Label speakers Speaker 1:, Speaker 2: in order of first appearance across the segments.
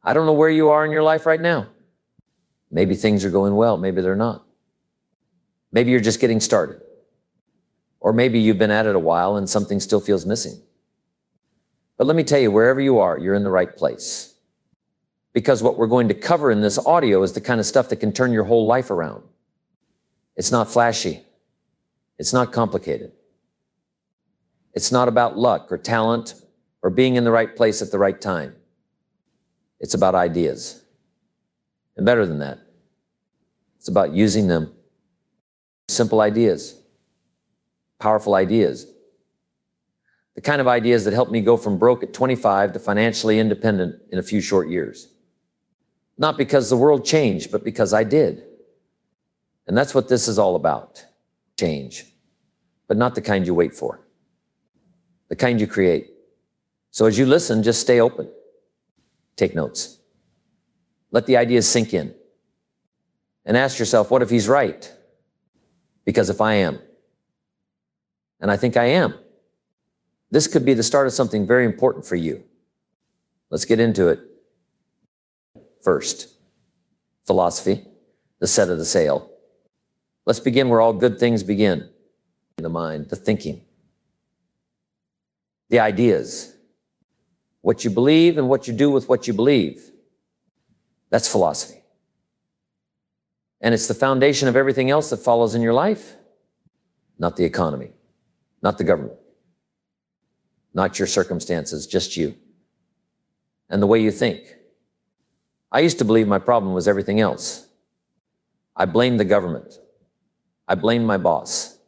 Speaker 1: I don't know where you are in your life right now. Maybe things are going well, maybe they're not. Maybe you're just getting started. Or maybe you've been at it a while and something still feels missing. But let me tell you, wherever you are, you're in the right place. Because what we're going to cover in this audio is the kind of stuff that can turn your whole life around. It's not flashy. It's not complicated. It's not about luck or talent or being in the right place at the right time. It's about ideas. And better than that, it's about using them. Simple ideas. Powerful ideas. The kind of ideas that helped me go from broke at 25 to financially independent in a few short years. Not because the world changed, but because I did. And that's what this is all about. Change. But not the kind you wait for. The kind you create. So as you listen, just stay open. Take notes. Let the ideas sink in. And ask yourself, what if he's right? Because if I am, and I think I am, this could be the start of something very important for you. Let's get into it. First, philosophy, the set of the sail. Let's begin where all good things begin. The mind, the thinking, the ideas, what you believe and what you do with what you believe. That's philosophy. And it's the foundation of everything else that follows in your life. Not the economy, not the government, not your circumstances, just you. And the way you think. I used to believe my problem was everything else. I blamed the government. I blamed my boss.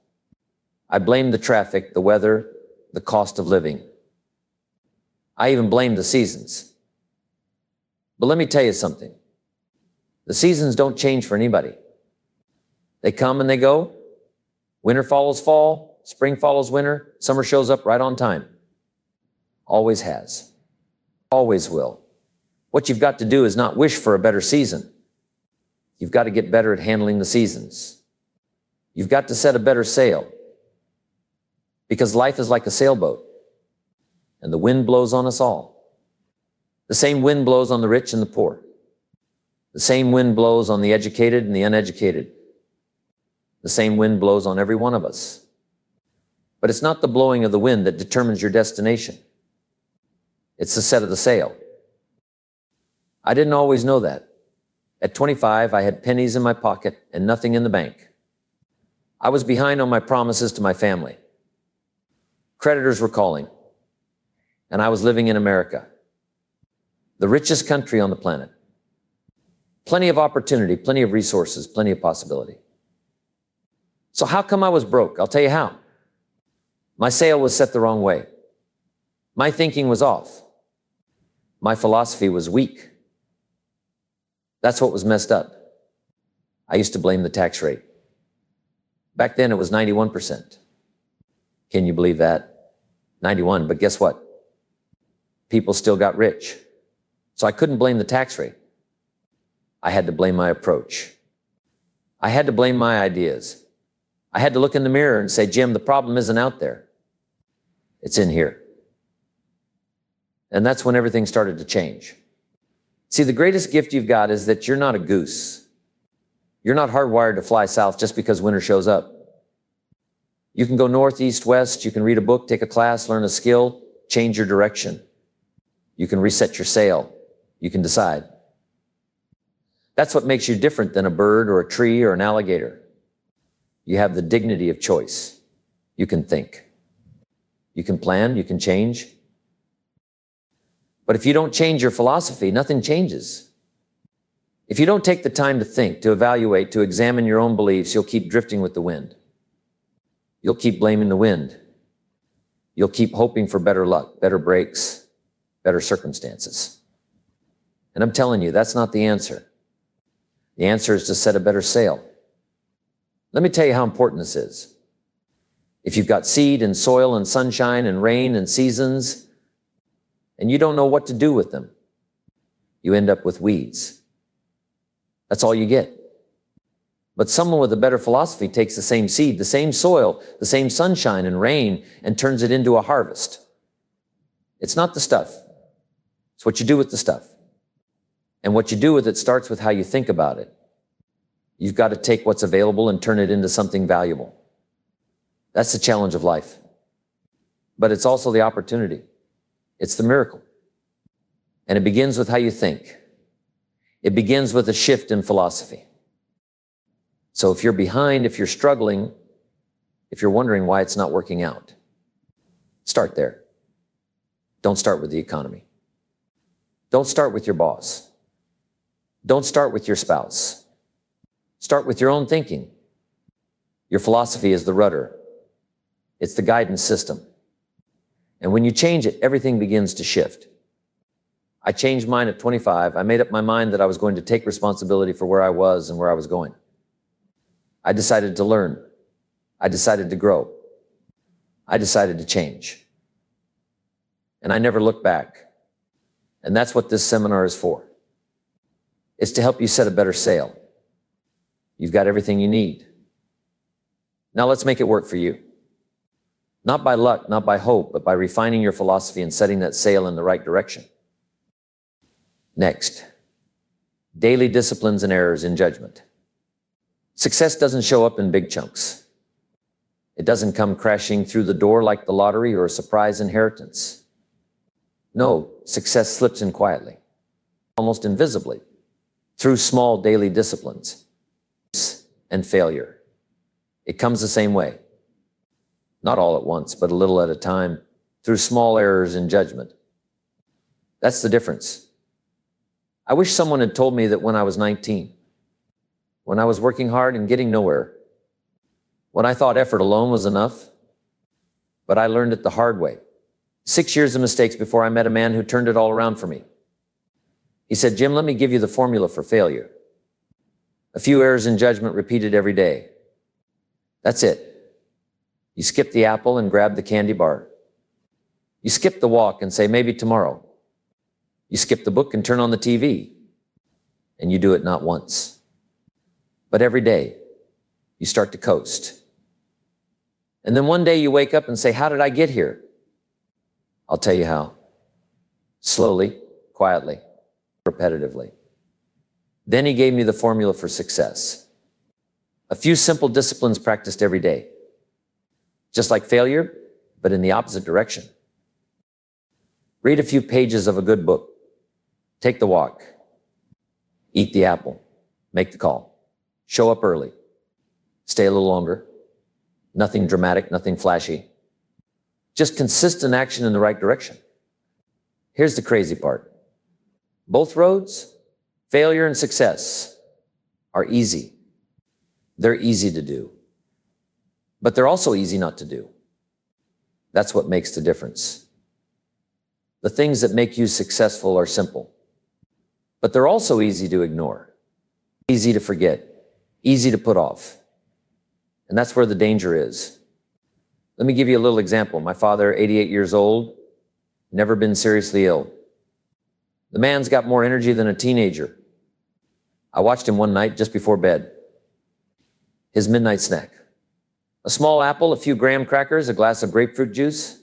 Speaker 1: I blamed the traffic, the weather, the cost of living. I even blamed the seasons. But let me tell you something. The seasons don't change for anybody. They come and they go. Winter follows fall, spring follows winter, summer shows up right on time. Always has. Always will. What you've got to do is not wish for a better season. You've got to get better at handling the seasons. You've got to set a better sail. Because life is like a sailboat. And the wind blows on us all. The same wind blows on the rich and the poor. The same wind blows on the educated and the uneducated. The same wind blows on every one of us. But it's not the blowing of the wind that determines your destination. It's the set of the sail. I didn't always know that. At 25, I had pennies in my pocket and nothing in the bank. I was behind on my promises to my family. Creditors were calling. And I was living in America, the richest country on the planet. Plenty of opportunity, plenty of resources, plenty of possibility. So how come I was broke? I'll tell you how. My sail was set the wrong way. My thinking was off. My philosophy was weak. That's what was messed up. I used to blame the tax rate. Back then it was 91%. Can you believe that? 91, but guess what? People still got rich. So I couldn't blame the tax rate. I had to blame my approach. I had to blame my ideas. I had to look in the mirror and say, Jim, the problem isn't out there. It's in here. And that's when everything started to change. See, the greatest gift you've got is that you're not a goose. You're not hardwired to fly south just because winter shows up. You can go north, east, west. You can read a book, take a class, learn a skill, change your direction. You can reset your sail. You can decide. That's what makes you different than a bird or a tree or an alligator. You have the dignity of choice. You can think. You can plan. You can change. But if you don't change your philosophy, nothing changes. If you don't take the time to think, to evaluate, to examine your own beliefs, you'll keep drifting with the wind. You'll keep blaming the wind. You'll keep hoping for better luck, better breaks, better circumstances. And I'm telling you, that's not the answer. The answer is to set a better sail. Let me tell you how important this is. If you've got seed and soil and sunshine and rain and seasons, and you don't know what to do with them, you end up with weeds. That's all you get. But someone with a better philosophy takes the same seed, the same soil, the same sunshine and rain, and turns it into a harvest. It's not the stuff. It's what you do with the stuff. And what you do with it starts with how you think about it. You've got to take what's available and turn it into something valuable. That's the challenge of life. But it's also the opportunity. It's the miracle. And it begins with how you think. It begins with a shift in philosophy. So if you're behind, if you're struggling, if you're wondering why it's not working out, start there. Don't start with the economy. Don't start with your boss. Don't start with your spouse. Start with your own thinking. Your philosophy is the rudder. It's the guidance system. And when you change it, everything begins to shift. I changed mine at 25. I made up my mind that I was going to take responsibility for where I was and where I was going. I decided to learn. I decided to grow. I decided to change. And I never looked back. And that's what this seminar is for. It's to help you set a better sail. You've got everything you need. Now let's make it work for you. Not by luck, not by hope, but by refining your philosophy and setting that sail in the right direction. Next, daily disciplines and errors in judgment. Success doesn't show up in big chunks. It doesn't come crashing through the door like the lottery or a surprise inheritance. No, success slips in quietly, almost invisibly, through small daily disciplines and failure. It comes the same way. Not all at once, but a little at a time, through small errors in judgment. That's the difference. I wish someone had told me that when I was 19, when I was working hard and getting nowhere, when I thought effort alone was enough, but I learned it the hard way. 6 years of mistakes before I met a man who turned it all around for me. He said, "Jim, let me give you the formula for failure. A few errors in judgment repeated every day. That's it. You skip the apple and grab the candy bar. You skip the walk and say, maybe tomorrow. You skip the book and turn on the TV. And you do it not once, but every day. You start to coast. And then one day you wake up and say, how did I get here? I'll tell you how. Slowly, quietly, repetitively. Then he gave me the formula for success. A few simple disciplines practiced every day. Just like failure, but in the opposite direction. Read a few pages of a good book. Take the walk. Eat the apple. Make the call. Show up early. Stay a little longer. Nothing dramatic, nothing flashy. Just consistent action in the right direction. Here's the crazy part. Both roads, failure and success, are easy. They're easy to do. But they're also easy not to do. That's what makes the difference. The things that make you successful are simple. But they're also easy to ignore, easy to forget, easy to put off. And that's where the danger is. Let me give you a little example. My father, 88 years old, never been seriously ill. The man's got more energy than a teenager. I watched him one night just before bed. His midnight snack. A small apple, a few graham crackers, a glass of grapefruit juice.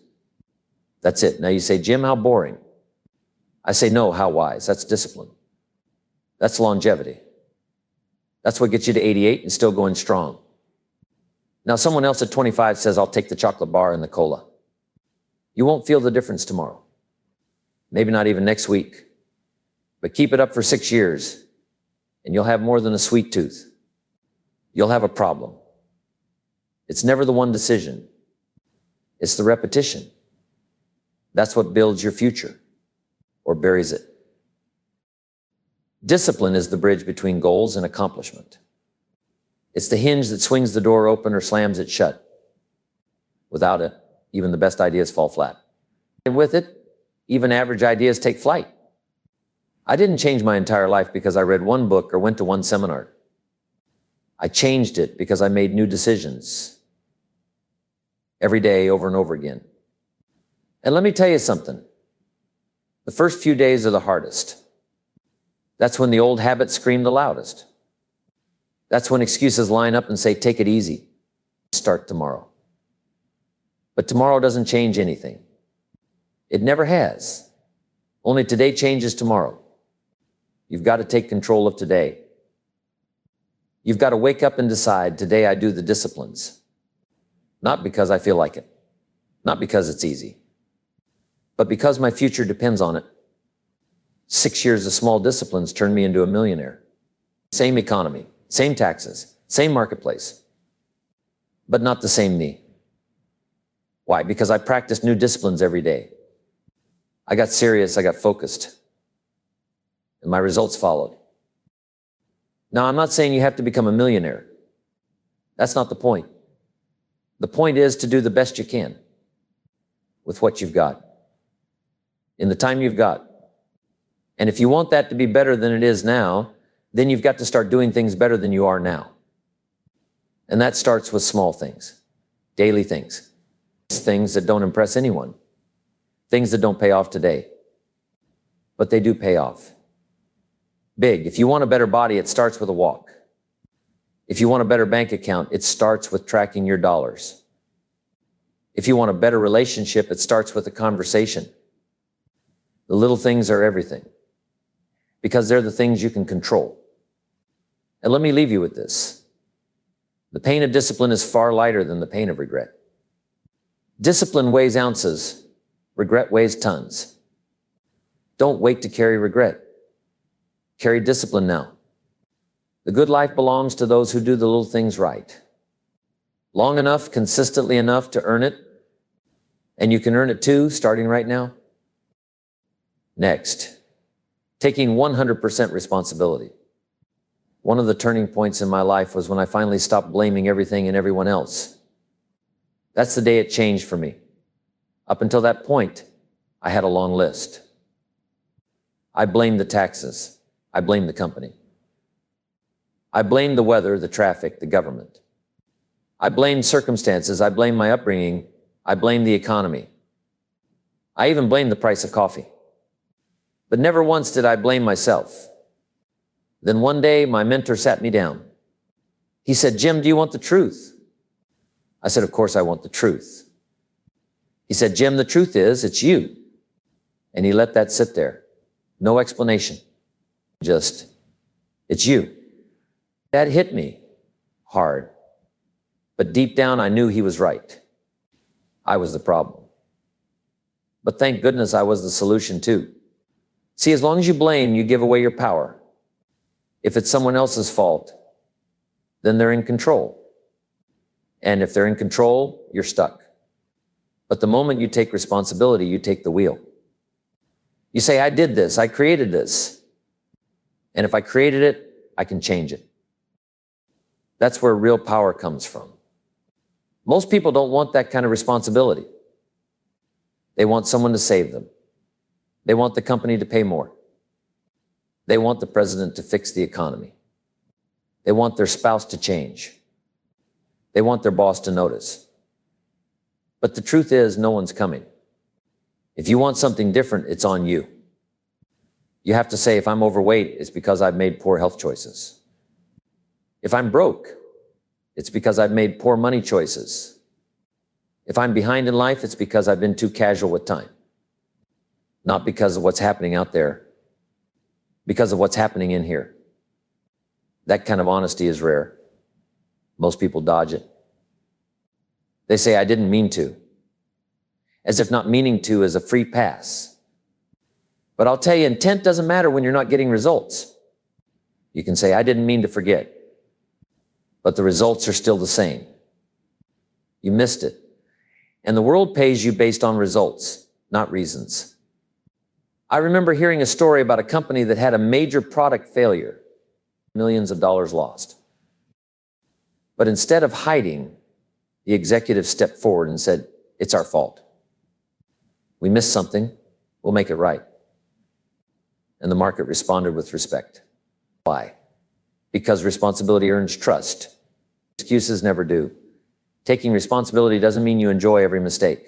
Speaker 1: That's it. Now you say, Jim, how boring. I say, no, how wise. That's discipline. That's longevity. That's what gets you to 88 and still going strong. Now someone else at 25 says, I'll take the chocolate bar and the cola. You won't feel the difference tomorrow. Maybe not even next week. But keep it up for 6 years and you'll have more than a sweet tooth. You'll have a problem. It's never the one decision. It's the repetition. That's what builds your future or buries it. Discipline is the bridge between goals and accomplishment. It's the hinge that swings the door open or slams it shut. Without it, even the best ideas fall flat. And with it, even average ideas take flight. I didn't change my entire life because I read one book or went to one seminar. I changed it because I made new decisions every day over and over again. And let me tell you something. The first few days are the hardest. That's when the old habits scream the loudest. That's when excuses line up and say, take it easy. Start tomorrow. But tomorrow doesn't change anything. It never has. Only today changes tomorrow. You've got to take control of today. You've got to wake up and decide, today I do the disciplines. Not because I feel like it, not because it's easy, but because my future depends on it. 6 years of small disciplines turned me into a millionaire. Same economy, same taxes, same marketplace, but not the same me. Why? Because I practiced new disciplines every day. I got serious, I got focused, and my results followed. Now, I'm not saying you have to become a millionaire. That's not the point. The point is to do the best you can with what you've got, in the time you've got. And if you want that to be better than it is now, then you've got to start doing things better than you are now. And that starts with small things, daily things, things that don't impress anyone, things that don't pay off today, but they do pay off. Big. If you want a better body, it starts with a walk. If you want a better bank account, it starts with tracking your dollars. If you want a better relationship, it starts with a conversation. The little things are everything, because they're the things you can control. And let me leave you with this. The pain of discipline is far lighter than the pain of regret. Discipline weighs ounces, regret weighs tons. Don't wait to carry regret. Carry discipline now. The good life belongs to those who do the little things right. Long enough, consistently enough to earn it. And you can earn it too, starting right now. Next, taking 100% responsibility. One of the turning points in my life was when I finally stopped blaming everything and everyone else. That's the day it changed for me. Up until that point, I had a long list. I blamed the taxes. I blamed the company. I blamed the weather, the traffic, the government. I blamed circumstances. I blamed my upbringing. I blamed the economy. I even blamed the price of coffee. But never once did I blame myself. Then one day, my mentor sat me down. He said, "Jim, do you want the truth?" I said, "Of course I want the truth." He said, "Jim, the truth is, it's you." And he let that sit there. No explanation. Just, it's you. That hit me hard. But deep down, I knew he was right. I was the problem. But thank goodness I was the solution too. See, as long as you blame, you give away your power. If it's someone else's fault, then they're in control. And if they're in control, you're stuck. But the moment you take responsibility, you take the wheel. You say, I did this, I created this. And if I created it, I can change it. That's where real power comes from. Most people don't want that kind of responsibility. They want someone to save them. They want the company to pay more. They want the president to fix the economy. They want their spouse to change. They want their boss to notice. But the truth is, no one's coming. If you want something different, it's on you. You have to say, if I'm overweight, it's because I've made poor health choices. If I'm broke, it's because I've made poor money choices. If I'm behind in life, it's because I've been too casual with time. Not because of what's happening out there, because of what's happening in here. That kind of honesty is rare. Most people dodge it. They say, I didn't mean to, as if not meaning to is a free pass. But I'll tell you, intent doesn't matter when you're not getting results. You can say, I didn't mean to forget, but the results are still the same. You missed it. And the world pays you based on results, not reasons. I remember hearing a story about a company that had a major product failure, millions of dollars lost. But instead of hiding, the executive stepped forward and said, it's our fault. We missed something, we'll make it right. And the market responded with respect. Why? Because responsibility earns trust. Excuses never do. Taking responsibility doesn't mean you enjoy every mistake.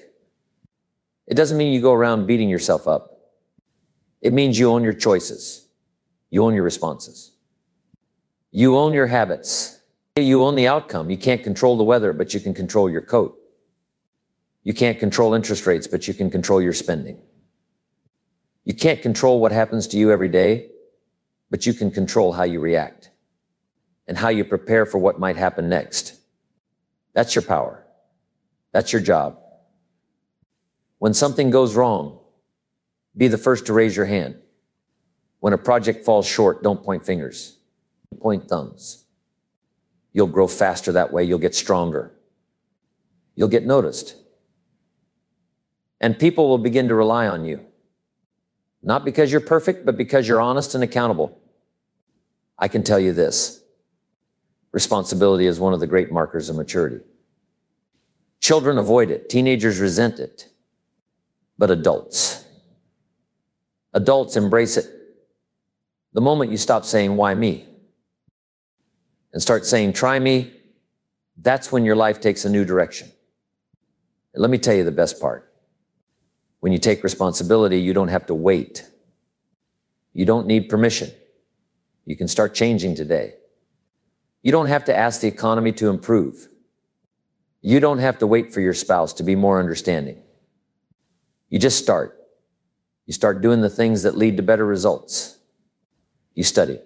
Speaker 1: It doesn't mean you go around beating yourself up. It means you own your choices. You own your responses. You own your habits. You own the outcome. You can't control the weather, but you can control your coat. You can't control interest rates, but you can control your spending. You can't control what happens to you every day, but you can control how you react and how you prepare for what might happen next. That's your power. That's your job. When something goes wrong, be the first to raise your hand. When a project falls short, don't point fingers. Point thumbs. You'll grow faster that way. You'll get stronger. You'll get noticed. And people will begin to rely on you. Not because you're perfect, but because you're honest and accountable. I can tell you this. Responsibility is one of the great markers of maturity. Children avoid it. Teenagers resent it. But adults embrace it. The moment you stop saying, why me? And start saying, try me, that's when your life takes a new direction. And let me tell you the best part. When you take responsibility, you don't have to wait. You don't need permission. You can start changing today. You don't have to ask the economy to improve. You don't have to wait for your spouse to be more understanding. You just start. You start doing the things that lead to better results. You study.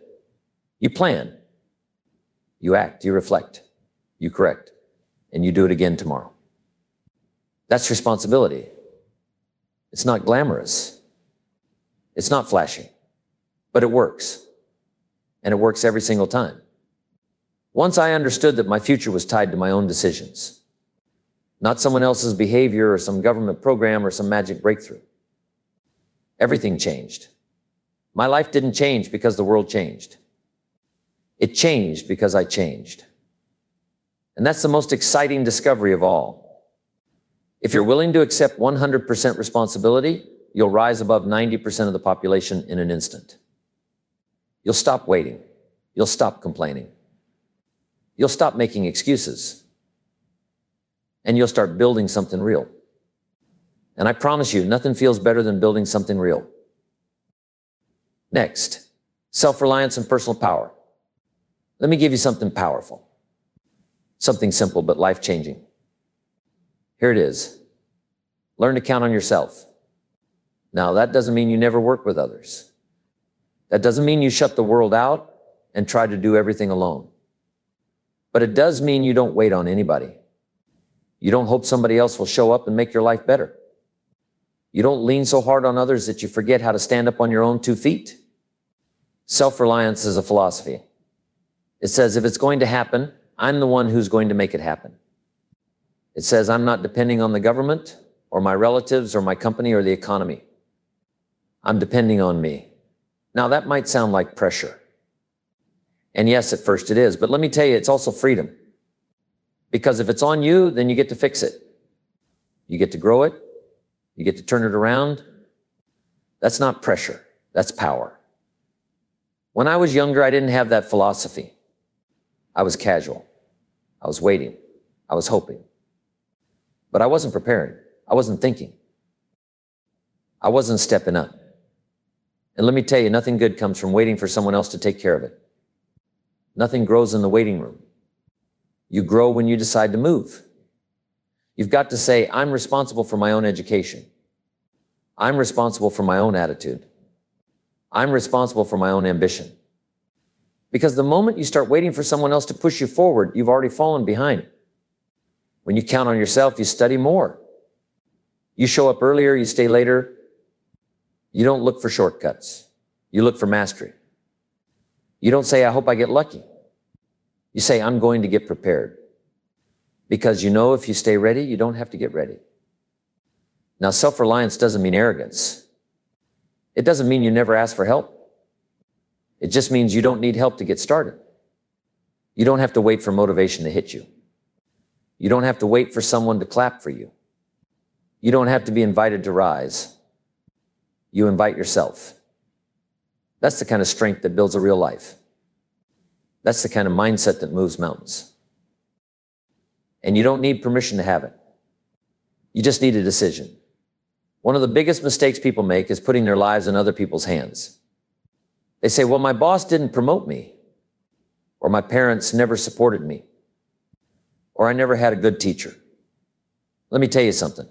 Speaker 1: You plan. You act. You reflect. You correct. And you do it again tomorrow. That's responsibility. It's not glamorous. It's not flashy. But it works. And it works every single time. Once I understood that my future was tied to my own decisions, not someone else's behavior or some government program or some magic breakthrough, everything changed. My life didn't change because the world changed. It changed because I changed. And that's the most exciting discovery of all. If you're willing to accept 100% responsibility, you'll rise above 90% of the population in an instant. You'll stop waiting. You'll stop complaining. You'll stop making excuses. And you'll start building something real. And I promise you, nothing feels better than building something real. Next, self-reliance and personal power. Let me give you something powerful. Something simple but life-changing. Here it is. Learn to count on yourself. Now, that doesn't mean you never work with others. That doesn't mean you shut the world out and try to do everything alone. But it does mean you don't wait on anybody. You don't hope somebody else will show up and make your life better. You don't lean so hard on others that you forget how to stand up on your own 2 feet. Self-reliance is a philosophy. It says, if it's going to happen, I'm the one who's going to make it happen. It says, I'm not depending on the government or my relatives or my company or the economy. I'm depending on me. Now, that might sound like pressure. And yes, at first it is. But let me tell you, it's also freedom. Because if it's on you, then you get to fix it. You get to grow it. You get to turn it around. That's not pressure. That's power. When I was younger, I didn't have that philosophy. I was casual. I was waiting. I was hoping. But I wasn't preparing. I wasn't thinking. I wasn't stepping up. And let me tell you, nothing good comes from waiting for someone else to take care of it. Nothing grows in the waiting room. You grow when you decide to move. You've got to say, I'm responsible for my own education. I'm responsible for my own attitude. I'm responsible for my own ambition. Because the moment you start waiting for someone else to push you forward, you've already fallen behind. When you count on yourself, you study more. You show up earlier, you stay later. You don't look for shortcuts. You look for mastery. You don't say, I hope I get lucky. You say, I'm going to get prepared. Because you know if you stay ready, you don't have to get ready. Now, self-reliance doesn't mean arrogance. It doesn't mean you never ask for help. It just means you don't need help to get started. You don't have to wait for motivation to hit you. You don't have to wait for someone to clap for you. You don't have to be invited to rise. You invite yourself. That's the kind of strength that builds a real life. That's the kind of mindset that moves mountains. And you don't need permission to have it. You just need a decision. One of the biggest mistakes people make is putting their lives in other people's hands. They say, well, my boss didn't promote me, or my parents never supported me, or I never had a good teacher. Let me tell you something.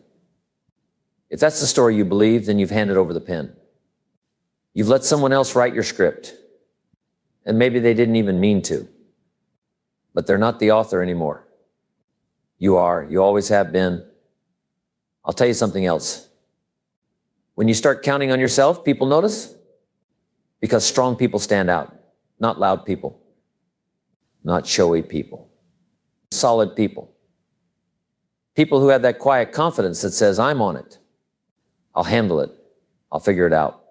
Speaker 1: If that's the story you believe, then you've handed over the pen. You've let someone else write your script. And maybe they didn't even mean to. But they're not the author anymore. You are. You always have been. I'll tell you something else. When you start counting on yourself, people notice. Because strong people stand out, not loud people, not showy people, solid people. People who have that quiet confidence that says, I'm on it. I'll handle it. I'll figure it out.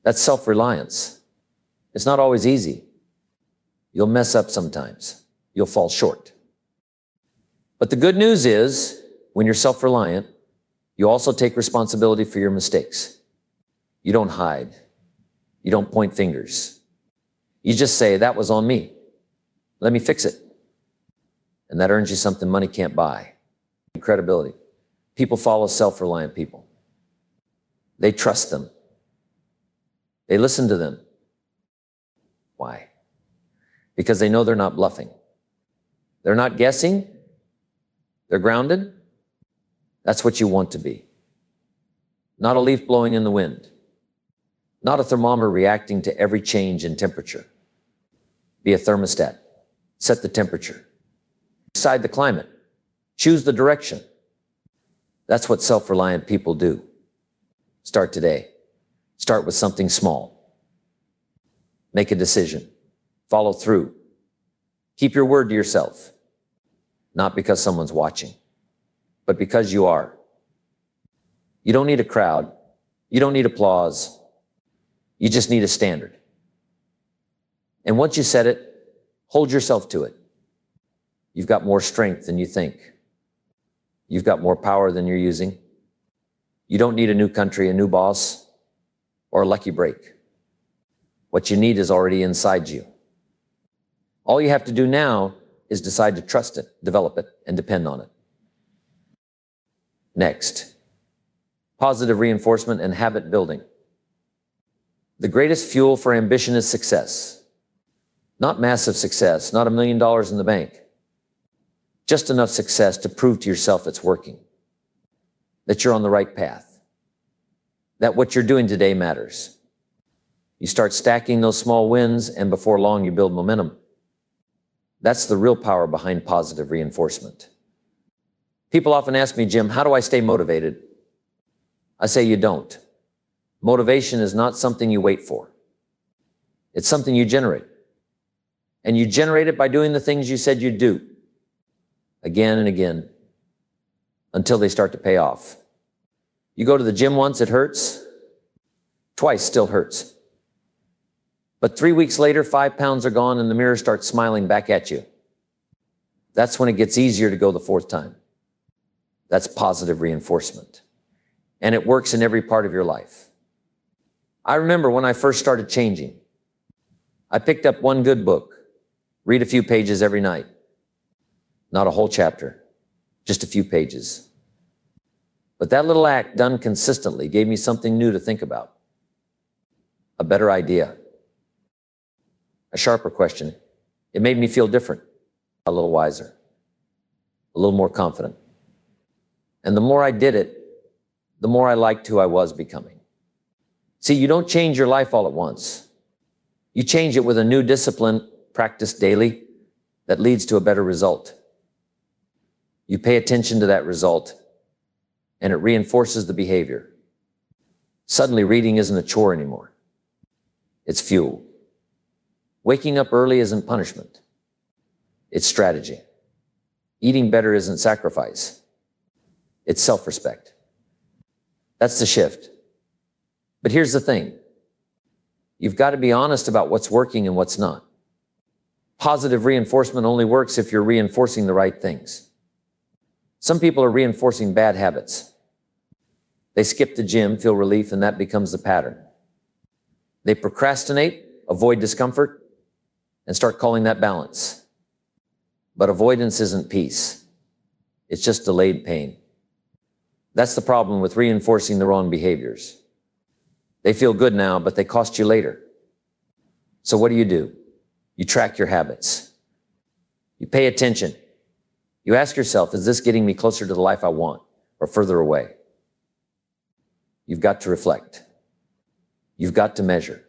Speaker 1: That's self-reliance. It's not always easy. You'll mess up sometimes. You'll fall short. But the good news is, when you're self-reliant, you also take responsibility for your mistakes. You don't hide. You don't point fingers. You just say, that was on me. Let me fix it. And that earns you something money can't buy. Credibility. People follow self-reliant people. They trust them. They listen to them. Why? Because they know they're not bluffing. They're not guessing. They're grounded. That's what you want to be. Not a leaf blowing in the wind. Not a thermometer reacting to every change in temperature. Be a thermostat. Set the temperature. Decide the climate. Choose the direction. That's what self-reliant people do. Start today. Start with something small. Make a decision. Follow through. Keep your word to yourself. Not because someone's watching, but because you are. You don't need a crowd. You don't need applause. You just need a standard. And once you set it, hold yourself to it. You've got more strength than you think. You've got more power than you're using. You don't need a new country, a new boss, or a lucky break. What you need is already inside you. All you have to do now is decide to trust it, develop it, and depend on it. Next, positive reinforcement and habit building. The greatest fuel for ambition is success. Not massive success, not $1 million in the bank. Just enough success to prove to yourself it's working. That you're on the right path. That what you're doing today matters. You start stacking those small wins, and before long you build momentum. That's the real power behind positive reinforcement. People often ask me, Jim, how do I stay motivated? I say you don't. Motivation is not something you wait for. It's something you generate. And you generate it by doing the things you said you'd do. Again and again. Until they start to pay off. You go to the gym once, it hurts. Twice, still hurts. But 3 weeks later, 5 pounds are gone and the mirror starts smiling back at you. That's when it gets easier to go the 4th time. That's positive reinforcement. And it works in every part of your life. I remember when I first started changing. I picked up one good book, read a few pages every night. Not a whole chapter, just a few pages. But that little act done consistently gave me something new to think about. A better idea. A sharper question. It made me feel different, a little wiser, a little more confident. And the more I did it, the more I liked who I was becoming. See, you don't change your life all at once. You change it with a new discipline practiced daily that leads to a better result. You pay attention to that result, and it reinforces the behavior. Suddenly, reading isn't a chore anymore. It's fuel. Waking up early isn't punishment. It's strategy. Eating better isn't sacrifice. It's self-respect. That's the shift. But here's the thing. You've got to be honest about what's working and what's not. Positive reinforcement only works if you're reinforcing the right things. Some people are reinforcing bad habits. They skip the gym, feel relief, and that becomes the pattern. They procrastinate, avoid discomfort, and start calling that balance. But avoidance isn't peace. It's just delayed pain. That's the problem with reinforcing the wrong behaviors. They feel good now, but they cost you later. So what do? You track your habits. You pay attention. You ask yourself, is this getting me closer to the life I want or further away? You've got to reflect. You've got to measure.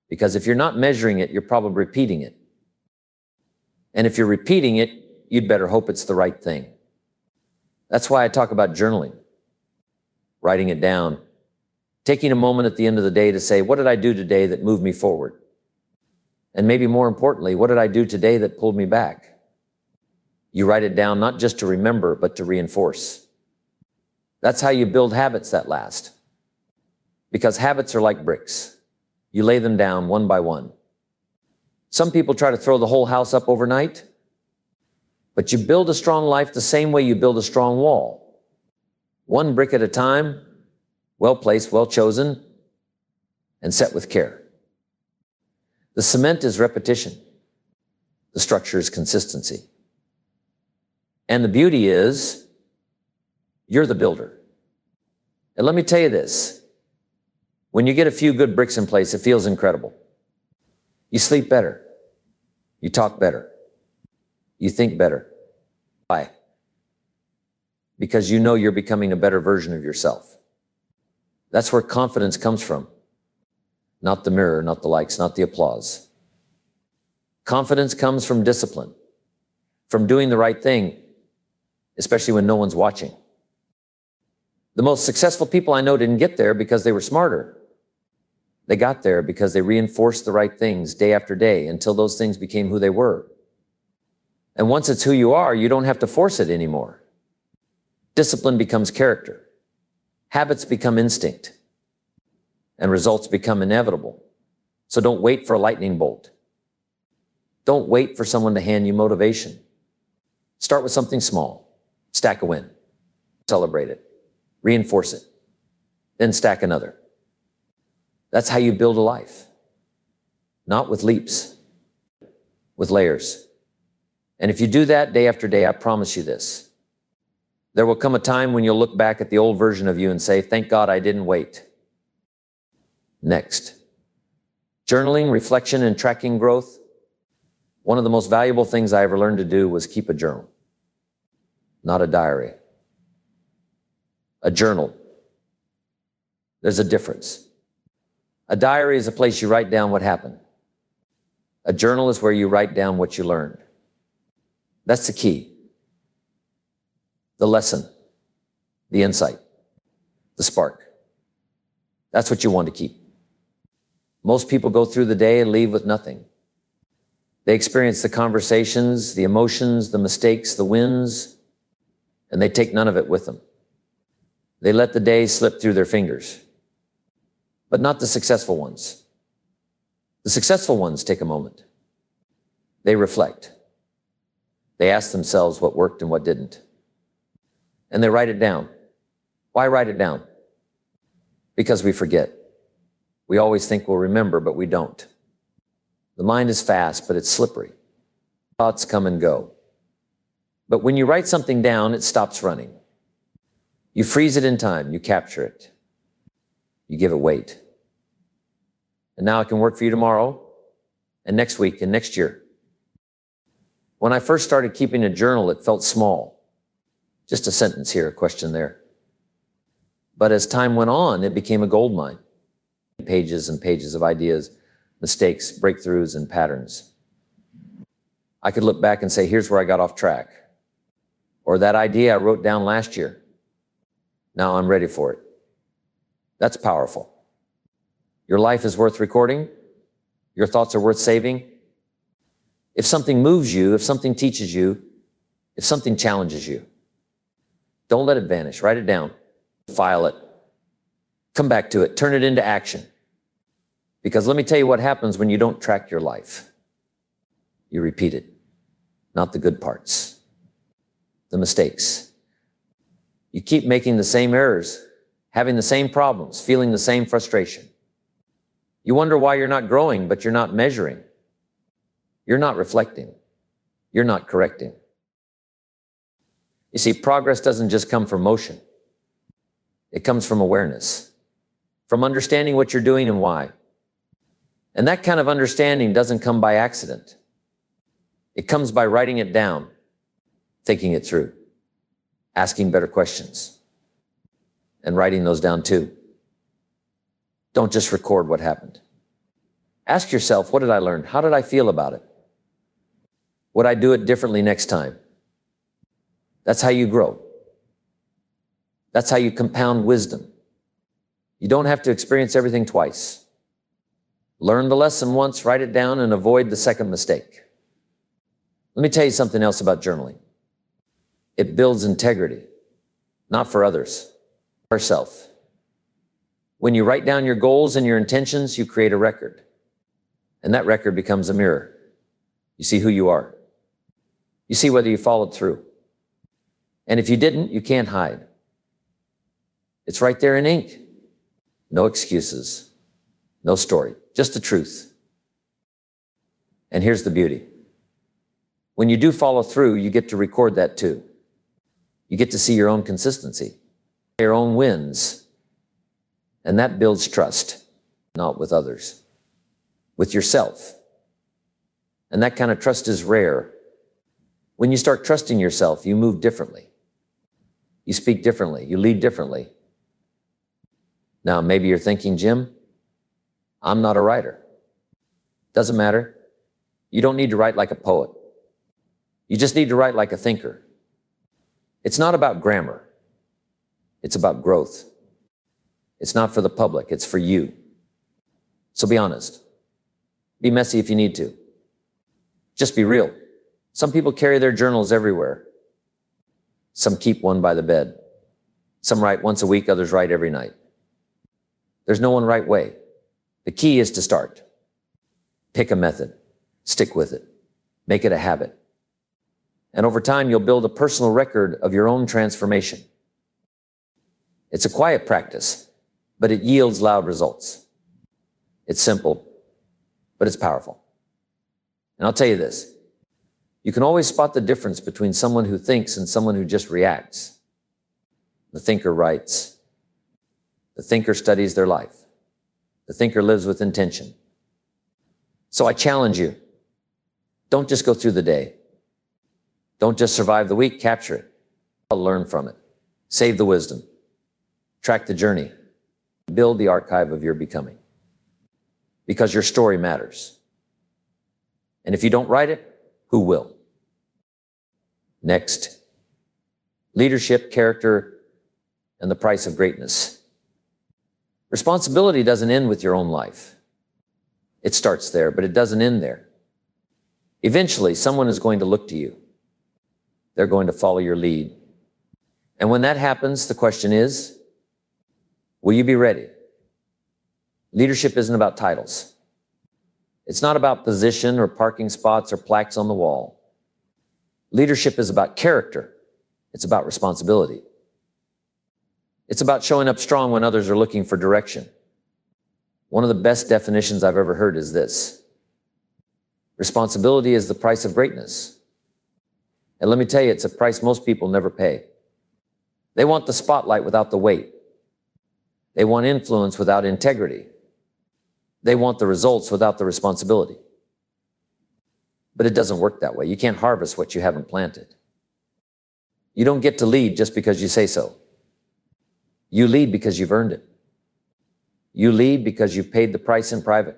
Speaker 1: Because if you're not measuring it, you're probably repeating it. And if you're repeating it, you'd better hope it's the right thing. That's why I talk about journaling, writing it down, taking a moment at the end of the day to say, what did I do today that moved me forward? And maybe more importantly, what did I do today that pulled me back? You write it down not just to remember, but to reinforce. That's how you build habits that last. Because habits are like bricks. You lay them down one by one. Some people try to throw the whole house up overnight, but you build a strong life the same way you build a strong wall. One brick at a time, well placed, well chosen, and set with care. The cement is repetition. The structure is consistency. And the beauty is, you're the builder. And let me tell you this, when you get a few good bricks in place, it feels incredible. You sleep better. You talk better. You think better. Why? Because you know you're becoming a better version of yourself. That's where confidence comes from. Not the mirror, not the likes, not the applause. Confidence comes from discipline, from doing the right thing, especially when no one's watching. The most successful people I know didn't get there because they were smarter. They got there because they reinforced the right things day after day until those things became who they were. And once it's who you are, you don't have to force it anymore. Discipline becomes character. Habits become instinct. And results become inevitable. So don't wait for a lightning bolt. Don't wait for someone to hand you motivation. Start with something small. Stack a win. Celebrate it. Reinforce it. Then stack another. That's how you build a life. Not with leaps, with layers. And if you do that day after day, I promise you this, there will come a time when you'll look back at the old version of you and say, thank God I didn't wait. Next, journaling, reflection, and tracking growth. One of the most valuable things I ever learned to do was keep a journal, not a diary. A journal. There's a difference. A diary is a place you write down what happened. A journal is where you write down what you learned. That's the key. The lesson, the insight, the spark. That's what you want to keep. Most people go through the day and leave with nothing. They experience the conversations, the emotions, the mistakes, the wins, and they take none of it with them. They let the day slip through their fingers. But not the successful ones. The successful ones take a moment. They reflect. They ask themselves what worked and what didn't. And they write it down. Why write it down? Because we forget. We always think we'll remember, but we don't. The mind is fast, but it's slippery. Thoughts come and go. But when you write something down, it stops running. You freeze it in time. You capture it. You give it weight. And now it can work for you tomorrow and next week and next year. When I first started keeping a journal, it felt small. Just a sentence here, a question there. But as time went on, it became a goldmine. Pages and pages of ideas, mistakes, breakthroughs, and patterns. I could look back and say, here's where I got off track. Or that idea I wrote down last year. Now I'm ready for it. That's powerful. Your life is worth recording. Your thoughts are worth saving. If something moves you, if something teaches you, if something challenges you, don't let it vanish. Write it down. File it. Come back to it. Turn it into action. Because let me tell you what happens when you don't track your life. You repeat it. Not the good parts. The mistakes. You keep making the same errors, having the same problems, feeling the same frustration. You wonder why you're not growing, but you're not measuring. You're not reflecting. You're not correcting. You see, progress doesn't just come from motion. It comes from awareness, from understanding what you're doing and why. And that kind of understanding doesn't come by accident. It comes by writing it down, thinking it through, asking better questions, and writing those down too. Don't just record what happened. Ask yourself, what did I learn? How did I feel about it? Would I do it differently next time? That's how you grow. That's how you compound wisdom. You don't have to experience everything twice. Learn the lesson once, write it down, and avoid the second mistake. Let me tell you something else about journaling. It builds integrity, not for others, for yourself. When you write down your goals and your intentions, you create a record. And that record becomes a mirror. You see who you are. You see whether you followed through. And if you didn't, you can't hide. It's right there in ink. No excuses, no story, just the truth. And here's the beauty. When you do follow through, you get to record that too. You get to see your own consistency, your own wins. And that builds trust, not with others, with yourself. And that kind of trust is rare. When you start trusting yourself, you move differently. You speak differently. You lead differently. Now, maybe you're thinking, Jim, I'm not a writer. Doesn't matter. You don't need to write like a poet. You just need to write like a thinker. It's not about grammar. It's about growth. It's not for the public. It's for you. So be honest. Be messy if you need to. Just be real. Some people carry their journals everywhere. Some keep one by the bed. Some write once a week, others write every night. There's no one right way. The key is to start. Pick a method. Stick with it. Make it a habit. And over time, you'll build a personal record of your own transformation. It's a quiet practice, but it yields loud results. It's simple, but it's powerful. And I'll tell you this. You can always spot the difference between someone who thinks and someone who just reacts. The thinker writes. The thinker studies their life. The thinker lives with intention. So I challenge you. Don't just go through the day. Don't just survive the week, capture it. Learn from it. Save the wisdom. Track the journey. Build the archive of your becoming. Because your story matters. And if you don't write it, who will? Next, leadership, character, and the price of greatness. Responsibility doesn't end with your own life. It starts there, but it doesn't end there. Eventually, someone is going to look to you. They're going to follow your lead. And when that happens, the question is, will you be ready? Leadership isn't about titles. It's not about position or parking spots or plaques on the wall. Leadership is about character. It's about responsibility. It's about showing up strong when others are looking for direction. One of the best definitions I've ever heard is this. Responsibility is the price of greatness. And let me tell you, it's a price most people never pay. They want the spotlight without the weight. They want influence without integrity. They want the results without the responsibility. But it doesn't work that way. You can't harvest what you haven't planted. You don't get to lead just because you say so. You lead because you've earned it. You lead because you've paid the price in private.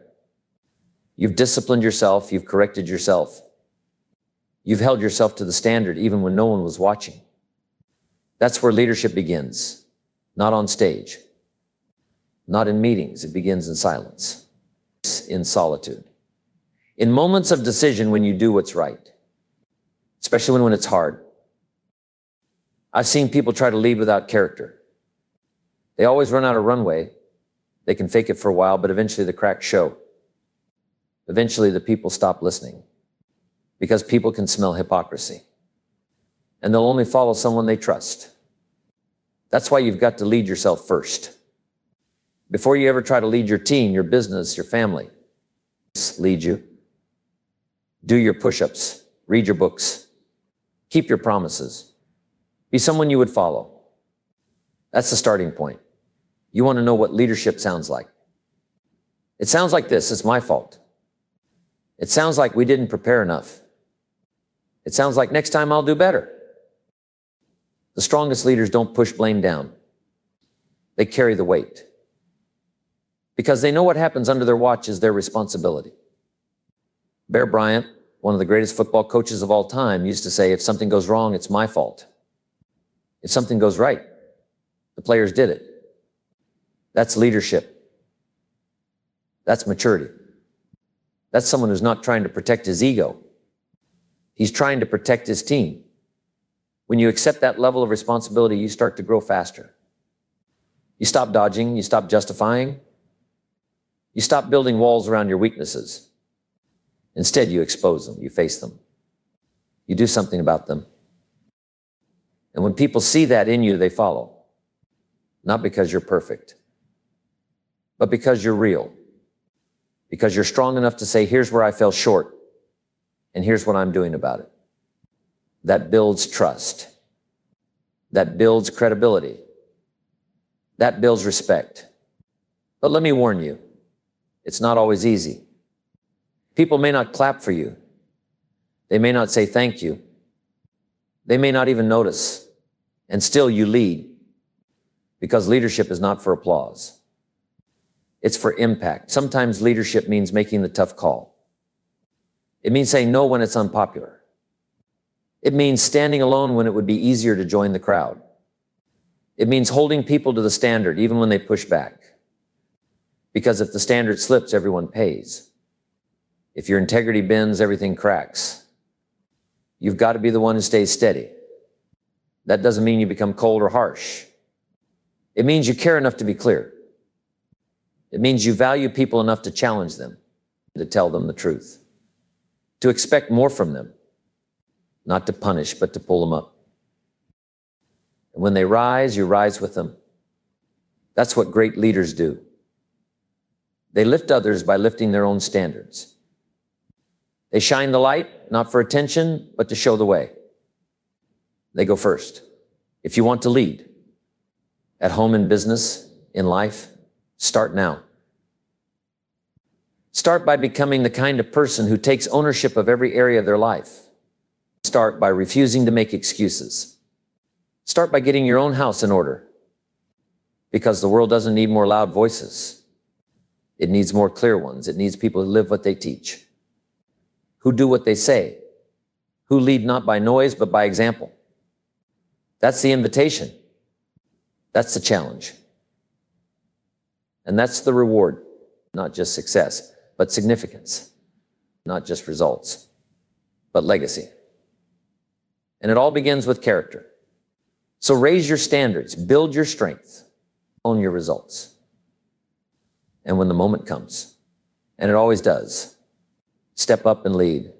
Speaker 1: You've disciplined yourself. You've corrected yourself. You've held yourself to the standard even when no one was watching. That's where leadership begins, not on stage, not in meetings. It begins in silence, in solitude, in moments of decision when you do what's right, especially when it's hard. I've seen people try to lead without character. They always run out of runway. They can fake it for a while, but eventually the cracks show. Eventually the people stop listening because people can smell hypocrisy and they'll only follow someone they trust. That's why you've got to lead yourself first. Before you ever try to lead your team, your business, your family, lead you. Do your push-ups, read your books, keep your promises, be someone you would follow. That's the starting point. You want to know what leadership sounds like. It sounds like this. It's my fault. It sounds like we didn't prepare enough. It sounds like next time I'll do better. The strongest leaders don't push blame down. They carry the weight. because they know what happens under their watch is their responsibility. Bear Bryant, one of the greatest football coaches of all time, used to say, if something goes wrong, it's my fault. If something goes right, the players did it. That's leadership. That's maturity. That's someone who's not trying to protect his ego. He's trying to protect his team. When you accept that level of responsibility, you start to grow faster. You stop dodging, you stop justifying, you stop building walls around your weaknesses. Instead, you expose them, you face them. You do something about them. And when people see that in you, they follow. Not because you're perfect, but because you're real. Because you're strong enough to say, here's where I fell short, and here's what I'm doing about it. That builds trust. That builds credibility. That builds respect. But let me warn you, it's not always easy. People may not clap for you. They may not say thank you. They may not even notice. And still you lead. Because leadership is not for applause. It's for impact. Sometimes leadership means making the tough call. It means saying no when it's unpopular. It means standing alone when it would be easier to join the crowd. It means holding people to the standard even when they push back. Because if the standard slips, everyone pays. If your integrity bends, everything cracks. You've got to be the one who stays steady. That doesn't mean you become cold or harsh. It means you care enough to be clear. It means you value people enough to challenge them, to tell them the truth, to expect more from them, not to punish, but to pull them up. And when they rise, you rise with them. That's what great leaders do. They lift others by lifting their own standards. They shine the light, not for attention, but to show the way. They go first. If you want to lead, at home, in business, in life, start now. Start by becoming the kind of person who takes ownership of every area of their life. Start by refusing to make excuses. Start by getting your own house in order. Because the world doesn't need more loud voices. It needs more clear ones. It needs people who live what they teach, who do what they say, who lead not by noise, but by example. That's the invitation. That's the challenge. And that's the reward, not just success, but significance, not just results, but legacy. And it all begins with character. So raise your standards, build your strength, own your results. And when the moment comes, and it always does, step up and lead.